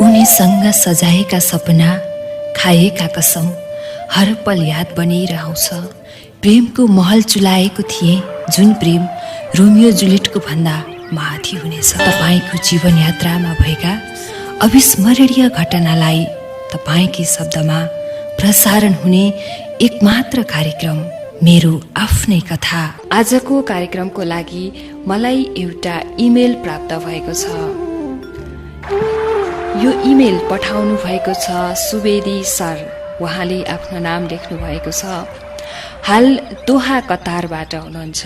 उनीसँग सजाएका सपना, खाएका कसम हर पल याद बनिरहन्छ। प्रेमको महल चुलाएको थिए जुन प्रेम रोमियो जुलियटको भन्दा माथि हुनेछ। तपाईँको जीवन यात्रामा भएका अविस्मरणीय घटनालाई तपाईँकै शब्दमा प्रसारण हुने एकमात्र कार्यक्रम मेरो आफ्नै कथा। आजको कार्यक्रमको लागि मलाई एउटा इमेल प्राप्त भएको छ। यो इमेल पठाउनु भएको छ सुवेदी सर। उहाँले आफ्नो नाम लेख्नु भएको छ। हाल दोहा कतारबाट हुनुहुन्छ।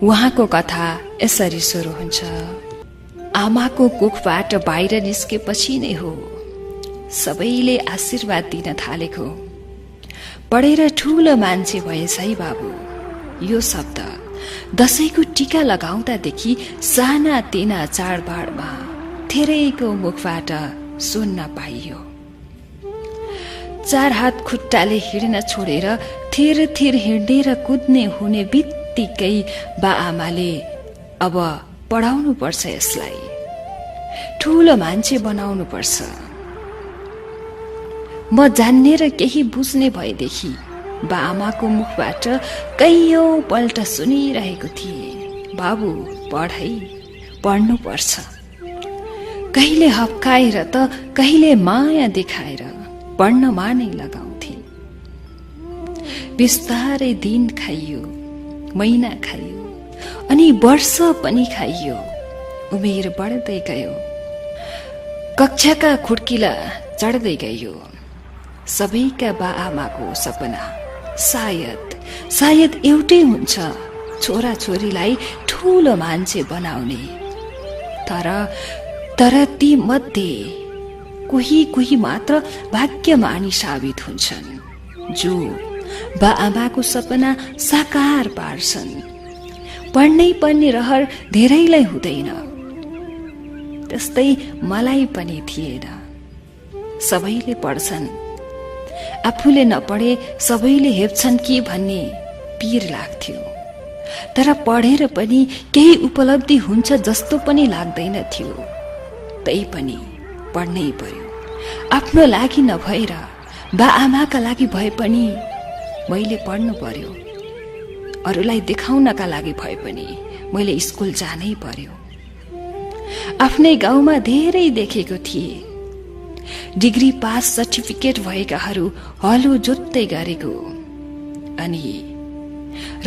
उहाँको कथा यसरी सुरु हुन्छ। आमाको कोखबाट बाहिर निस्केपछि नै हो सबैले आशीर्वाद दिन थालेको। पढेर ठूलो मान्छे भएछ है बाबु। यो शब्द दशैंको टीका लगाउँदादेखि साना तिना चाडबाडमा धेरैको मुखबाट सुन्न पाइयो। 4 हात खुट्टाले हिँड्न छोडेर थिर थिर हिँड्ने र कुद्ने हुने बित्तिकै बाआमाले अब पढाउनु पर्छ, यसलाई ठूलो मान्छे बनाउनु पर्छ। म जान्ने र केही बुझ्ने भएदेखि बाआमाको मुखबाट कैयौं पल्ट सुनिरहेको थिए, बाबु पढ है, पढ्नु पर्छ। कहिले हप्काएर त कहिले माया देखाएर पढ्नमा नै लगाउँथे। बिस्तारै दिन खाइयो, महिना खाइयो, अनि वर्ष पनि खाइयो। उमेर बढ्दै गयो, कक्षाका खुड्किला चढ्दै गयो। सबैका बाआमाको सपना सायद एउटै हुन्छ, छोरा छोरीलाई ठूलो मान्छे बनाउने। तर ती मध्ये कोही मात्र भाग्यमानी साबित हुन्छन्, जो बाआमाको सपना साकार पार्छन्। पढ्नै पर्ने रहर धेरैलाई हुँदैन, त्यस्तै मलाई पनि थिएन। सबैले पढ्छन्, आफूले नपढे सबैले हेप्छन् कि भन्ने पीर लाग्थ्यो। तर पढेर पनि केही उपलब्धि हुन्छ जस्तो पनि लाग्दैन थियो। तै पनि पढ्नै पर्यो। आफ्नो लागि नभएर बाआमाका लागि भए पनि मैले पढ्नु पर्यो। अरूलाई देखाउनका लागि भए पनि मैले स्कुल जानै पर्यो। आफ्नै गाउँमा धेरै देखेको थिए, डिग्री पास सर्टिफिकेट भएकाहरू हलो जोत्दै गरेको, अनि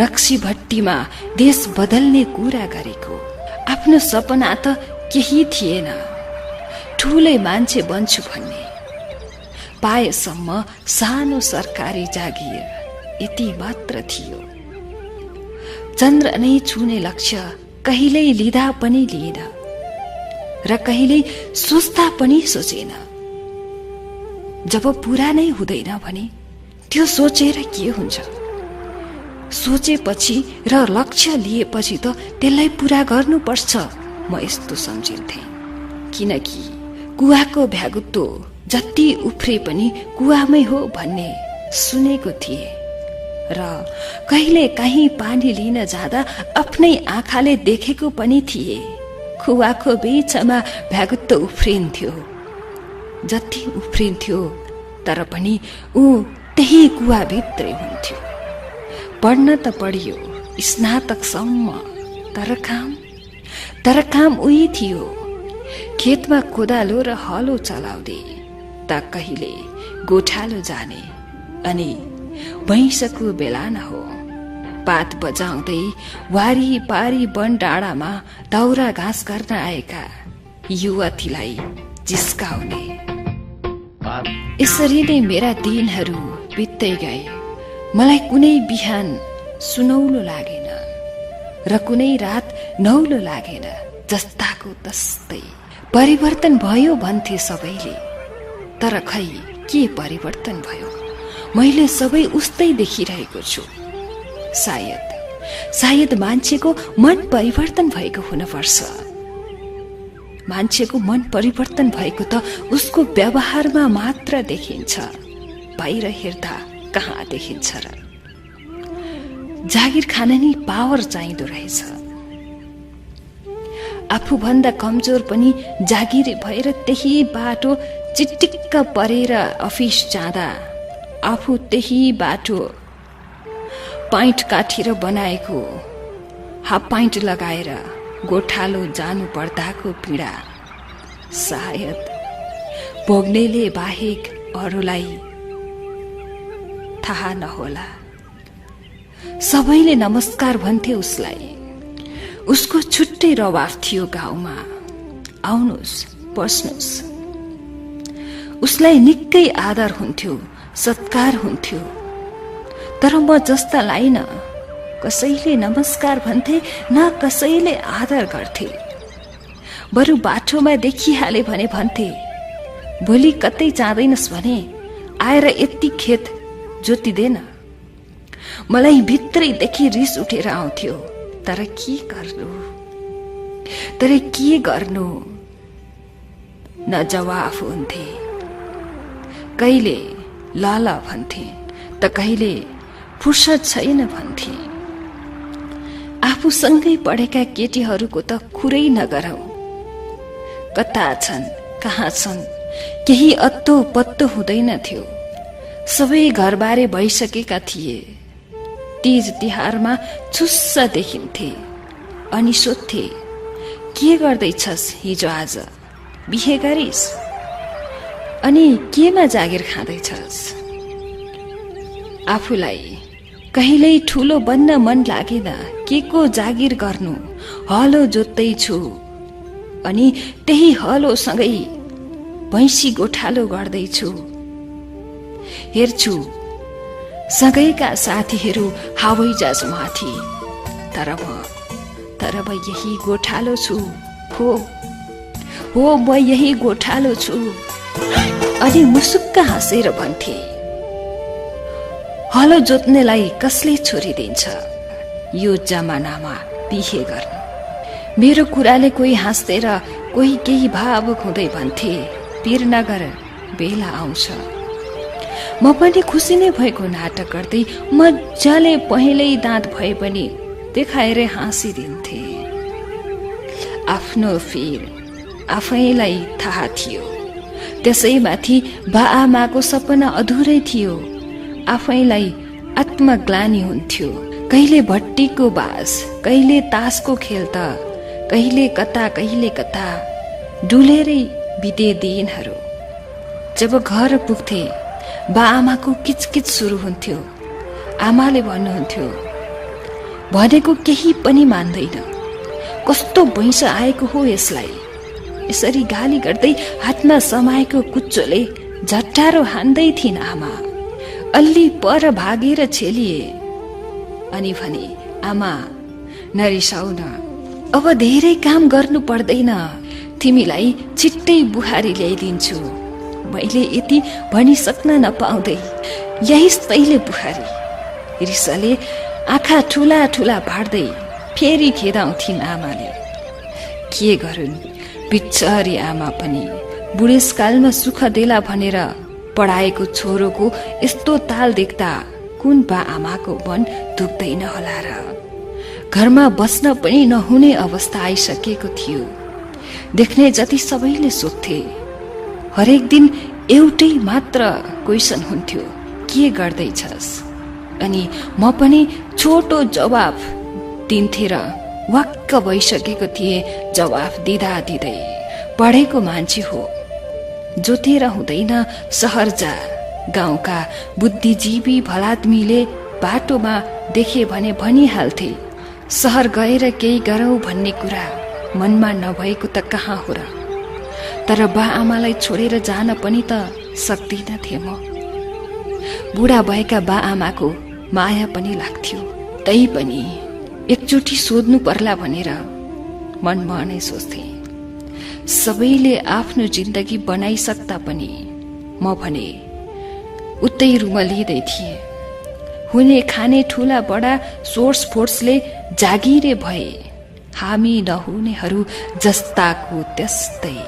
रक्सी भट्टीमा देश बदल्ने कुरा गरेको। आफ्नो सपना त केही थिएन, ठूलै मान्छे बन्छु भन्ने। पाएसम्म सानो सरकारी जागिर, यति मात्र थियो। चन्द्र नै छुने लक्ष्य कहिल्यै लिँदा पनि लिएन र कहिल्यै सोच्दा पनि सोचेन। जब पूरा नै हुँदैन भने त्यो सोचेर के हुन्छ? सोचेपछि र लक्ष्य लिएपछि त त्यसलाई पूरा गर्नुपर्छ, म यस्तो सम्झिन्थे। किनकि कुवाको भ्यागुतो जति उफ्रे पनि कुवामै हो भन्ने सुनेको थिए, र कहिले काहीँ पानी लिन जाँदा आफ्नै आँखाले देखेको पनि थिए। कुवाको बीचमा भ्यागुतो उफ्रिन्थ्यो, जति उफ्रिन्थ्यो तर पनि ऊ त्यही कुवाभित्रै हुन्थ्यो। पढ्न त पढियो स्नातकसम्म, तर काम उही थियो। खेतमा कोदालो र हलो चलाउँदै त कहिले गोठालो जाने, अनि भैँसको बेला न हो पात बजाउँदै वारी पारी वन डाँडामा दाउरा घाँस गर्न आएका युवतीलाई जिस्काउने। यसरी नै मेरा दिनहरू बित्दै गए। मलाई कुनै बिहान सुनौलो लागेन र कुनै रात नौलो लागेन, जस्ताको तस्तै। परिवर्तन भयो भन्थे सबैले, तर खै के परिवर्तन भयो? मैले सबै उस्तै देखिरहेको छु। सायद मान्छेको मन परिवर्तन भएको हुनुपर्छ। मान्छेको मन परिवर्तन भएको त उसको व्यवहारमा मात्र देखिन्छ, बाहिर हेर्दा कहाँ देखिन्छ र? जागिर खान नि पावर चाहिँदो रहेछ। आफूभन्दा कमजोर पनि जागिरे भएर त्यही बाटो चिटिक्क परेर अफिस जाँदा आफू त्यही बाटो पाइन्ट काटेर बनाएको हाफ पाइन्ट लगाएर गोठालो जानु पर्दाको पीडा सायद भोग्नेले बाहेक अरूलाई थाहा नहोला। सबैले नमस्कार भन्थे उसलाई। उसको छुट्टै रवाफ थियो गाउँमा। आउनुहोस्, बस्नुहोस्। उसलाई निकै आदर हुन्थ्यो, सत्कार हुन्थ्यो। तर म जस्तालाई न कसैले नमस्कार भन्थे न कसैले आदर गर्थे। बरु बाटोमा देखिहाले भने भन्थे, भोलि कतै जाँदैनस् भने आएर यति खेत जोतिदेन। मलाई भित्रैदेखि रिस उठेर आउँथ्यो। तर के गर्नु न जवाफ हुन्थे। कहिले ल भन्थे त कहिले फुर्सद छैन भन्थे। आफूसँगै पढेका केटीहरूको त कुरै नगरौ। कता छन्, कहाँ छन्, केही अत्तो पत्तो हुँदैन थियो। सबै घरबारे भइसकेका थिए। तीज तिहारमा छुस्स देखिन्थे। अनि सोध्थे, के गर्दैछस् हिजो आज, बिहे गरिस्? अनि केमा जागिर खाँदैछस्? आफूलाई कहिल्यै ठुलो बन्न मन लागेन। के को जागिर गर्नु? हलो जोत्दैछु अनि त्यही हलोसँगै भैँसी गोठालो गर्दैछु। हेर्छु सँगैका साथीहरू हवाईजहाज माथि। तर म यही गोठालो छु। हो म यही गोठालो छु। अनि मुसुक्क हाँसेर भन्थे, हलो जोत्नेलाई कसले छोडिदिन्छ यो जमानामा बिहे गर्नु? मेरो कुराले कोही हाँस्थे र कोही केही भावुक हुँदै भन्थे, पीर नगर, बेला आउँछ। म पनि खुसी नै भएको नाटक गर्दै मजाले पहिल्यै दाँत भए पनि देखाएर हाँसिदिन्थे। आफ्नो फिर आफैलाई थाहा थियो। त्यसैमाथि बाआमाको सपना अधुरै थियो। आफैलाई आत्मग्लानि हुन्थ्यो। कहिले भट्टीको बास, कहिले तासको खेल त कहिले कता डुलेरै बिते दिनहरू। जब घर पुग्थे बाआमाको किचकिच सुरु हुन्थ्यो। आमाले भन्नुहुन्थ्यो, भनेको केही पनि मान्दैन। कस्तो भैँस आएको हो यसलाई? यसरी गाली गर्दै हातमा समाएको कुच्चोले झट्टारो हान्दै थिइन् आमा। अल्ली पर भागेर छेलिए अनि भने, आमा नरिसाउ न, अब धेरै काम गर्नु पर्दैन। तिमीलाई छिट्टै बुहारी ल्याइदिन्छु। मैले यति भनिसक्न नपाउँदै यहीस् तैले बुहारी। रिसले आँखा ठुला ठुला पार्दै फेरि खेदाउँथिन् आमाले। के गरून्, बिचारी आमा पनि बुढेसकालमा सुख देला भनेर पढाएको छोरोको यस्तो ताल देख्दा कुन बा आमाको मन दुख्दैन होला र। घरमा बस्न पनि नहुने अवस्था आइसकेको थियो। देख्ने जति सबैले सोध्थे। हरेक दिन एउटै मात्र क्वेसन हुन्थ्यो, के गर्दैछस्? अनि म पनि छोटो जवाफ दिन्थे र वाक्क भइसकेको थिए जवाफ दिँदा दिँदै। पढेको मान्छे हो, जोतेर हुँदैन, सहर जा। गाउँका बुद्धिजीवी भलादमीले बाटोमा देखे भने भनिहाल्थे, सहर गएर केही गरौँ भन्ने कुरा मनमा नभएको त कहाँ हो र। तर बा आमालाई छोडेर जान पनि त सक्दिन थिए म। बुढा भएका बा आमाको माया पनि लाग्थ्यो। तै पनि एकचोटि सोध्नु पर्ला भनेर मनमा नै सोच्थे। सबैले आफ्नो जिन्दगी बनाइसक्दा पनि म भने उतै रुमलिँदै थिए। हुने खाने ठुला बडा सोर्स फोर्सले जागिरे भए। हामी नहुनेहरू जस्ताको त्यस्तै।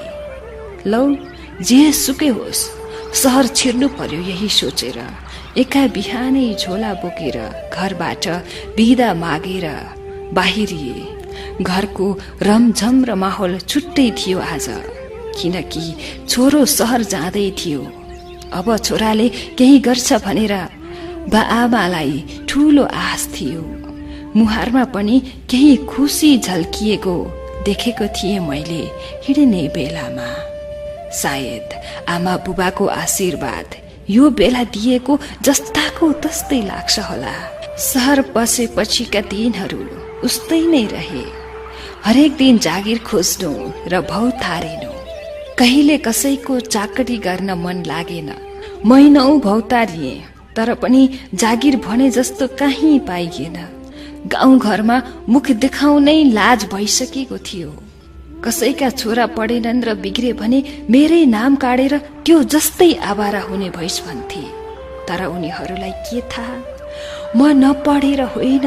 लौ जे सुकै होस्, सहर छिर्नु पर्यो यही सोचेर एका बिहानै झोला बोकेर घरबाट बिदा मागेर बाहिरिए। घरको रमझम र माहौल छुट्टै थियो आज, किनकि छोरो सहर जाँदै थियो। अब छोराले केही गर्छ भनेर बाआमालाई ठूलो आश थियो। मुहारमा पनि केही खुसी झल्किएको देखेको थिएँ मैले हिँड्ने बेलामा। सायद आमा बुबाको आशीर्वाद यो बेला दिएको जस्ताको तस्तै लाग्छ होला। सहर बसेपछिका दिनहरू उस्तै नै रहे। हरेक दिन जागिर खोज्नु र भौतारिनु। कहिले कसैको चाकरी गर्न मन लागेन। महिनौं भौतारिए तर पनि जागिर भने जस्तो कहीँ पाइएन। गाउँ घरमा मुख देखाउनै लाज भइसकेको थियो। कसैका छोरा पढेनन् र बिग्रे भने मेरै नाम काटेर त्यो जस्तै आवारा हुने भइस भन्थे। तर उनीहरूलाई के थाहा, म नपढेर होइन,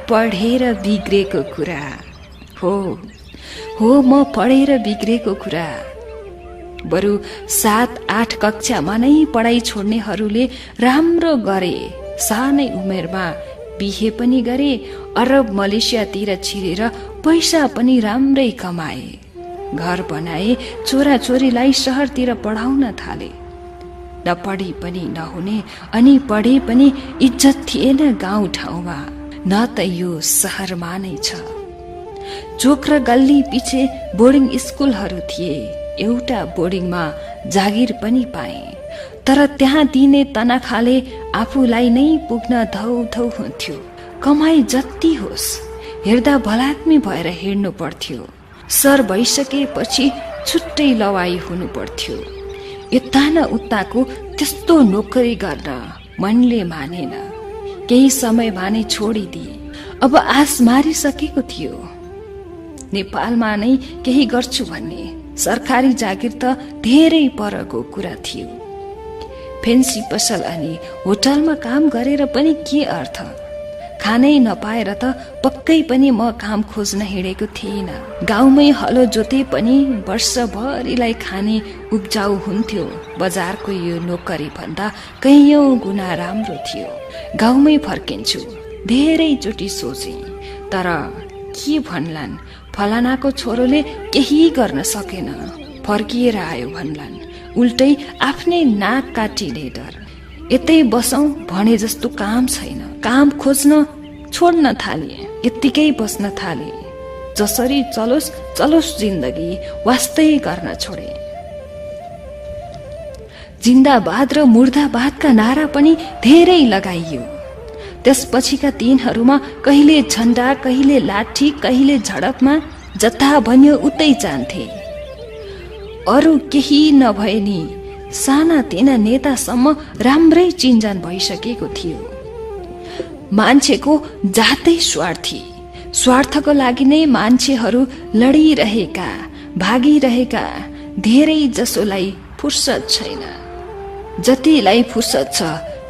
पढेर बिग्रेको कुरा हो म पढेर बिग्रेको कुरा। बरु 7-8 कक्षामा नै पढाइ छोड्नेहरूले राम्रो गरे। सानै उमेरमा बिहे पनि गरे। अरब मलेसियातिर छिरेर पैसा पनि राम्रै कमाए। घर बनाए। छोराछोरीलाई सहरतिर पढाउन थाले। नपढी पनि नहुने अनि पढे पनि इज्जत थिएन गाउँ ठाउँमा, न त यो सहरमा नै छ। चोक र गल्ली पछि बोर्डिङ स्कुलहरू थिए। एउटा बोर्डिङमा जागिर पनि पाए, तर त्यहाँ दिने तनखाले आफूलाई नै पुग्न धौधौ हुन्थ्यो। कमाई जति होस् हेर्दा भलात्मी भएर हिँड्नु पर्थ्यो। सर भइसकेपछि छुट्टै लवाई हुनु पर्थ्यो। यता न उताको त्यस्तो नोकरी गर्न मनले मानेन। केही समयमा नै छोडिदिए। अब आश मारिसकेको थियो। नेपालमा नै केही गर्छु भन्ने सरकारी जागिर त धेरै परको कुरा थियो। फेन्सी पसल अनि होटलमा काम गरेर पनि के अर्थ? खानै नपाएर त पक्कै पनि म काम खोज्न हिँडेको थिइनँ। गाउँमै हलो जोते पनि वर्षभरिलाई खाने उब्जाउ हुन्थ्यो। बजारको यो नोकरी भन्दा कैयौं गुणा राम्रो थियो। गाउँमै फर्किन्छु धेरैचोटि सोचे, तर के भन्लान्, फलानाको छोरोले केही गर्न सकेन, फर्किएर आयो भन्लान्। उल्टै आफ्नै नाक काटिने डर। यतै बसौं भने जस्तो काम छैन। काम खोज्न छोड्न थाले। यत्तिकै बस्न थाले। जसरी चलोस् चलोस् जिन्दगी वास्तै गर्न छोडे। जिन्दाबाद र मुर्दाबादका नारा पनि धेरै लगाइयो। त्यसपछिका दिनहरूमा कहिले झण्डा, कहिले लाठी, कहिले झडपमा जता भन्यो उतै जान्थे। अरू केही नभए नि साना तिना नेतासम्म राम्रै चिन्जान भइसकेको थियो। मान्छेको जातै स्वार्थी। स्वार्थको लागि नै मान्छेहरू लडिरहेका, भागिरहेका। धेरै जसोलाई फुर्सद छैन। जतिलाई फुर्सद छ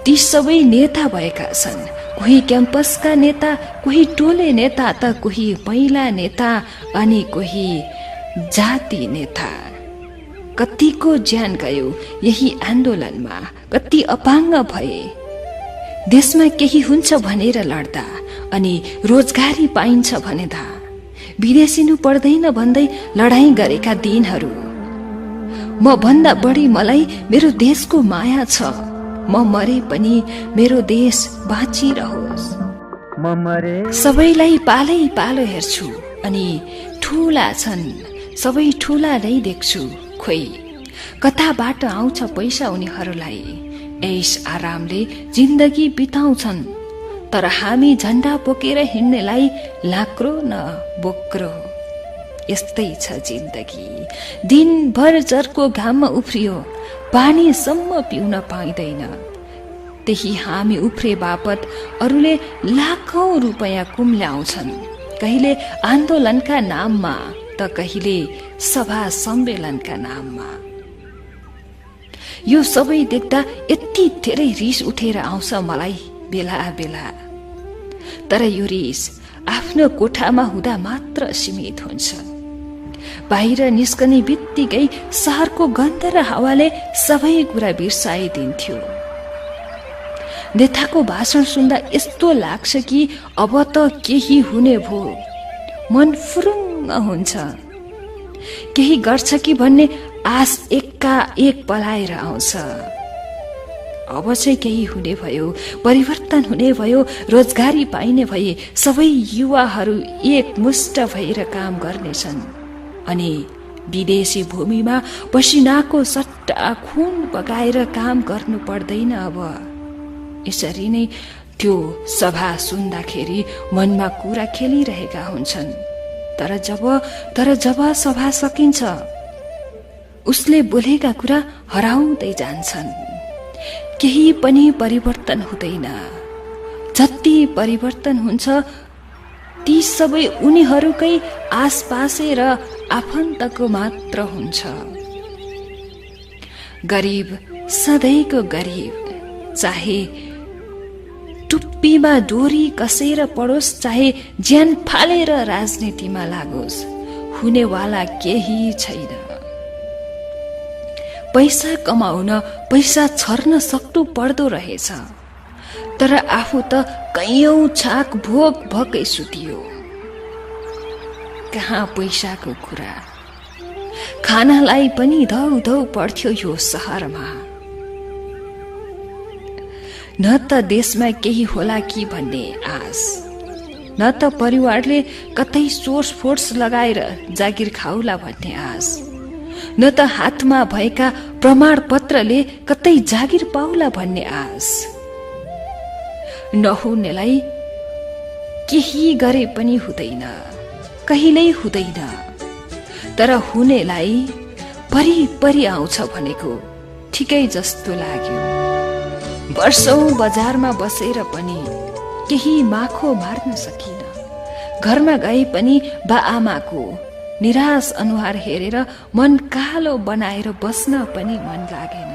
ती सबै नेता भएका छन्। कोही क्याम्पसका नेता, कोही टोले नेता, त कोही महिला नेता अनि कोही जाति नेता। कतिको ज्यान गयो यही आन्दोलनमा। कति अपाङ्ग भए देशमा केही हुन्छ भनेर लड्दा अनि रोजगारी पाइन्छ भनेदा। विदेशिनु पर्दैन भन्दै लडाईँ गरेका दिनहरू। म भन्दा बढी मलाई मेरो देशको माया छ। म मरे पनि मेरो देश बाँचिरहोस्। सबैलाई पालै पालो हेर्छु अनि ठुला छन्, सबै ठुला नै देख्छु। खोइ कताबाट आउँछ पैसा उनीहरूलाई। ऐश आरामले जिन्दगी बिताउँछन्, तर हामी झण्डा बोकेर हिँड्नेलाई लाक्रो न बोक्रो। यस्तै छ जिन्दगी। दिनभर जरको घाममा उफ्रियो, पानीसम्म पिउन पाइँदैन। त्यही हामी उफ्रे बापत अरूले लाखौं रुपैयाँ कुम्ल्याउँछन्। कहिले आन्दोलनका नाममा त कहिले सभा सम्मेलनका नाममा। यो सबै देख्दा यति धेरै रिस उठेर आउँछ मलाई बेला बेला। तर यो रिस आफ्नो कोठामा हुँदा मात्र सीमित हुन्छ। बाहिर निस्कने बित्तिकै सहरको गन्ध र हावाले सबै कुरा बिर्साइदिन्थ्यो। नेताको भाषण सुन्दा यस्तो लाग्छ कि अब त केही हुने भो। मन फुरुङ्ग हुन्छ। केही गर्छ कि भन्ने आश एकाएक पलाएर आउँछ। अब चाहिँ केही हुने भयो, परिवर्तन हुने भयो, रोजगारी पाइने भए सबै युवाहरू एकमुष्ट भएर काम गर्नेछन् अनि विदेशी भूमिमा पसिनाको सट्टा खून बगाएर काम गर्नु पर्दैन। अब यसरी नै त्यो सभा सुन्दाखेरि मनमा कुरा खेलिरहेका हुन्छन्। तर जब सभा सकिन्छ उसले बोलेका कुरा हराउँदै जान्छन्। केही पनि परिवर्तन हुँदैन। जति परिवर्तन हुन्छ ती सबै उनीहरूकै आसपासै र आफन्तको मात्र हुन्छ। गरिब सधैँको गरिब, चाहे टुप्पीमा डोरी कसेर पढोस्, चाहे ज्यान फालेर राजनीतिमा लागोस्, हुनेवाला केही छैन। पैसा कमाउन पैसा छर्न सक्नु पर्दो रहेछ, तर आफू त कैयौं छाक भोक भकै सुतियो। कहाँ पैसाको कुरा, खानालाई पनि धौ धौ पर्थ्यो यो शहरमा। न त देशमा केही होला कि भन्ने आश, न त परिवारले कतै सोर्स फोर्स लगाएर जागिर खाउला भन्ने आश, न त हातमा भएका प्रमाण पत्रले कतै जागिर पाउला भन्ने आश। नहुनेलाई केही गरे पनि हुँदैन, कहिल्यै हुँदैन, तर हुनेलाई परि आउँछ भनेको ठिकै जस्तो लाग्यो। वर्षौं बजारमा बसेर पनि केही माखो मार्न सकिन। घरमा गए पनि बाआमाको निराश अनुहार हेरेर मन कालो बनाएर बस्न पनि मन लागेन।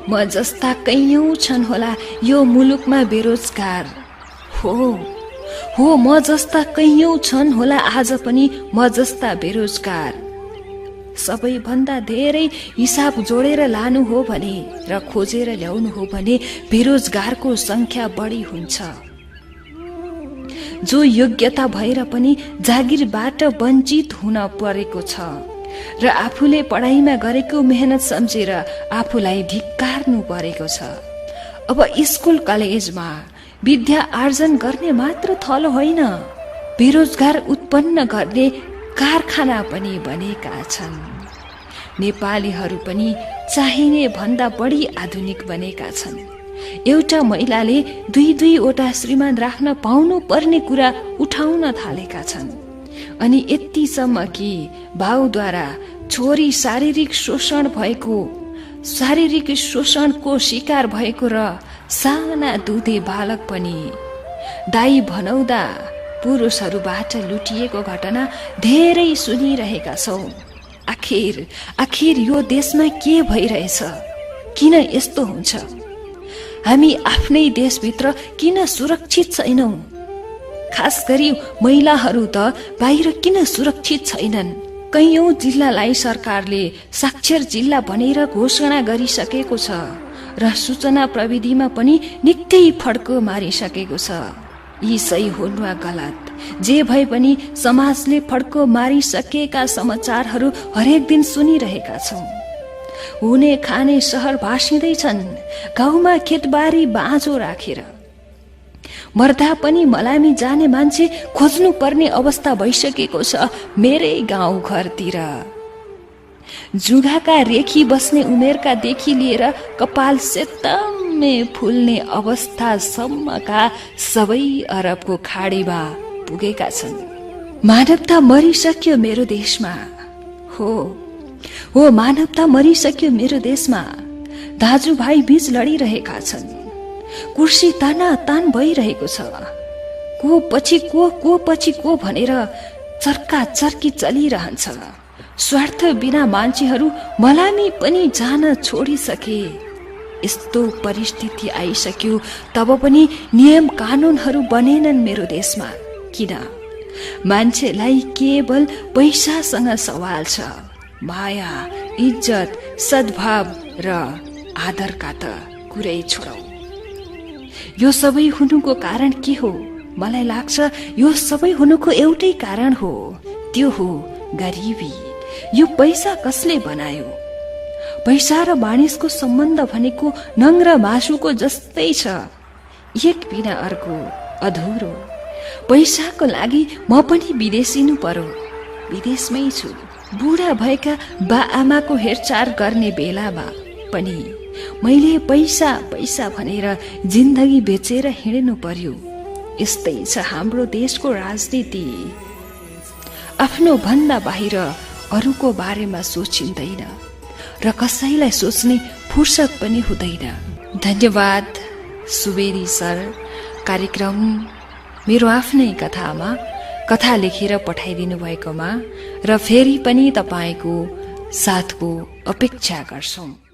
म जस्ता कैयौं छन् होला यो मुलुकमा बेरोजगार। हो म जस्ता कैयौं छन् होला आज पनि म जस्ता बेरोजगार। सबैभन्दा धेरै हिसाब जोडेर लानु हो भने र खोजेर ल्याउनु हो भने बेरोजगारको संख्या बढी हुन्छ। जो योग्यता भएर पनि जागिरबाट वञ्चित हुन परेको छ र आफूले पढाइमा गरेको मेहनत सम्झेर आफूलाई धिक्कार्नु परेको छ। अब स्कुल कलेजमा विद्या आर्जन गर्ने मात्र थलो होइन, बेरोजगार उत्पन्न गर्ने कारखाना पनि बनेका छन्। नेपालीहरू पनि चाहिने भन्दा बढी आधुनिक बनेका छन्। एउटा महिलाले दुईवटा श्रीमान राख्न पाउनु पर्ने कुरा उठाउन थालेका छन्। अनि यतिसम्म कि बाउद्वारा छोरी शारीरिक शोषणको शिकार भएको र साना दुधे बालक पनि दाई भनाउँदा पुरुषहरूबाट लुटिएको घटना धेरै सुनिरहेका छौं। आखिर यो देशमा के भइरहेछ? किन यस्तो हुन्छ? हामी आफ्नै देशभित्र किन सुरक्षित छैनौं? खास गरी महिलाहरू त बाहिर किन सुरक्षित छैनन्? कैयौं जिल्लालाई सरकारले साक्षर जिल्ला भनेर घोषणा गरिसकेको छ र सूचना प्रविधिमा पनि निकै फड्को मारिसकेको छ। यी सही हुन् वा गलत जे भए पनि समाजले फड्को मारिसकेका समाचारहरू हरेक दिन सुनिरहेका छौं। हुने खाने सहर भासिँदैछन्, गाउँमा खेतबारी बाँझो राखेर मर्दा पनि मलामी जाने मान्छे खोज्नु पर्ने अवस्था भइसकेको छ मेरै गाउँ घरतिर। जुगाका रेखी बस्ने उमेरका देखि लिएर कपाल सेतम्मे फुल्ने अवस्थासम्मका सबै अरबको खाडीमा पुगेका छन्। मानवता मरिसक्यो मेरो देशमा। हो मानवता मरिसक्यो मेरो देशमा। दाजुभाइ बीच लडिरहेका छन्। कुर्सी तान भइरहेको छ। को पछि को भनेर चर्की चलिरहन्छ। स्वार्थ बिना मान्छेहरू मलामी पनि जान छोडिसके। यस्तो परिस्थिति आइसक्यो तब पनि नियम कानूनहरू बनेनन् मेरो देशमा। किन? मान्छेलाई केवल पैसासँग सवाल छ। माया, इज्जत, सद्भाव र आदरका त कुरै छोडौ। यो सबै हुनुको कारण के हो? मलाई लाग्छ यो सबै हुनुको एउटै कारण हो, त्यो हो गरिबी। यो पैसा कसले बनायो? पैसा र मानिसको सम्बन्ध भनेको नङ र मासुको जस्तै छ, एक बिना अर्को अधुरो। पैसाको लागि म पनि विदेशिनु पर्यो, विदेशमै छु। बुढा भएका बा आमाको हेरचाह गर्ने बेलामा पनि मैले पैसा पैसा भनेर जिन्दगी बेचेर हिँड्नु पर्यो। यस्तै छ हाम्रो देशको राजनीति। आफ्नो भन्दा बाहिर अरूको बारेमा सोचिँदैन र कसैलाई सोच्ने फुर्सद पनि हुँदैन। धन्यवाद सुवेदी सर, कार्यक्रम मेरो आफ्नै कथामा कथा लेखेर पठाइदिनु भएकोमा र फेरि पनि तपाईँको साथको अपेक्षा गर्छौं।